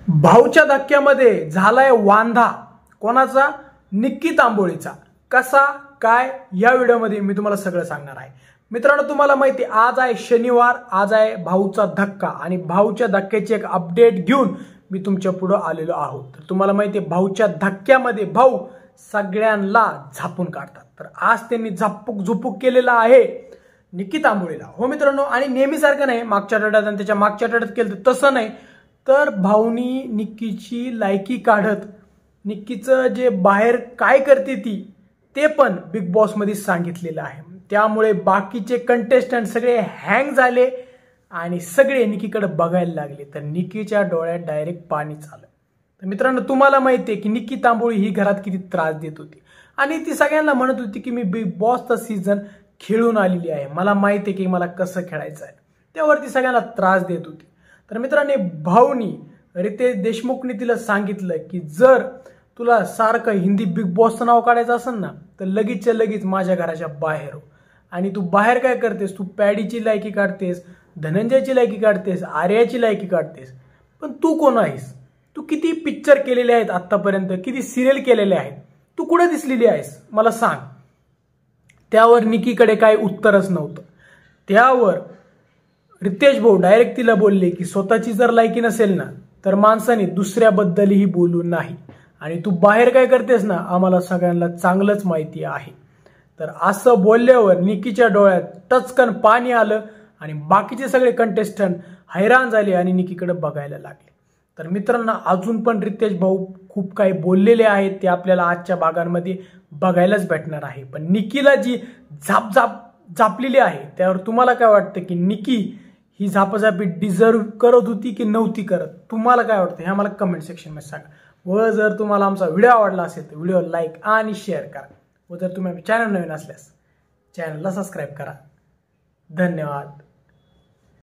भाऊच्या धक्क्यामध्ये झालाय वांधा कोणाचा? निक्की तांबोळीचा। कसा काय या व्हिडिओमध्ये मी तुम्हाला सगळं सांगणार आहे। मित्रांनो, तुम्हाला माहिती आज आहे शनिवार, आज आहे भाऊचा धक्का आणि भाऊच्या धक्क्याची एक अपडेट घेऊन मी तुमच्या पुढे आलेलो आहोत। तर तुम्हाला माहिती आहे भाऊच्या धक्क्यामध्ये भाऊ सगळ्यांना झापून काढतात। तर आज त्यांनी झुपूक केलेला आहे निक्की तांबोळीला। हो मित्रांनो, आणि नेहमीसारखं नाही, मागच्या आठवड्यात आणि त्याच्या मागच्या आठवड्यात केलं तसं नाही, तर भाऊनी निक्कीची लायकी काढत निक्कीचं जे बाहेर काय करते ते पण बिग बॉस मध्ये सांगितलेलं आहे। त्यामुळे बाकीचे कंटेस्टंट सगळे हँग झाले आणि सगळे निक्कीकडे बघायला लागले। तर निक्कीच्या डोळ्यात डायरेक्ट पाणीच आलं। तर मित्रांनो, तुम्हाला माहिती आहे की निक्की तांबोळी ही घरात किती त्रास देत होती आणि ती सगळ्यांना म्हणत होती की मी बिग बॉसचा सीझन खेळून आलेली आहे, मला माहिती आहे की मला कसं खेळायचं आहे। त्यावरती सगळ्यांना त्रास देत होती। तर मित्रांनो, भाऊनी रितेश देशमुखने तिला सांगितलं की जर तुला सारखं हिंदी बिग बॉसचं नाव काढायचं असेल ना तर लगेचच्या लगेच माझ्या घराच्या बाहेर हो। आणि तू बाहेर काय करतेस? तू पॅडीची लायकी काढतेस, धनंजयची लायकी काढतेस, आर्याची लायकी काढतेस, पण तू कोण आहेस? तू किती पिक्चर केलेले आहेत आतापर्यंत, किती सिरियल केलेले आहेत, तू कुठे दिसलेली आहेस मला सांग। त्यावर निक्कीकडे काही उत्तरच नव्हतं। त्यावर रितेश भाऊ डायरेक्ट तिला बोलले की स्वतःची जर लायकी नसेल ना तर माणसाने दुसऱ्याबद्दलही बोलू नाही, आणि तू बाहेर काय करतेस ना आम्हाला सगळ्यांना चांगलंच माहिती आहे। तर असं बोलल्यावर निक्कीच्या डोळ्यात टचकन पाणी आलं आणि बाकीचे सगळे कंटेस्टंट हैराण झाले आणि निक्कीकडे बघायला लागले। तर मित्रांनो, अजून पण रितेश भाऊ खूप काही बोललेले आहेत, ते आपल्याला आजच्या भागांमध्ये बघायलाच भेटणार आहे। पण निक्कीला जी झापलेली आहे त्यावर तुम्हाला काय वाटतं की निक्की ही झापाझापी डिझर्व करत होती की नव्हती करत? तुम्हाला काय वाटतं हे आम्हाला कमेंट सेक्शन मध्ये सांगा। व जर तुम्हाला आमचा व्हिडिओ आवडला असेल तर व्हिडिओ लाईक आणि शेअर करा, व जर तुम्ही चॅनल नवीन असल्यास चॅनलला सबस्क्राईब करा। धन्यवाद।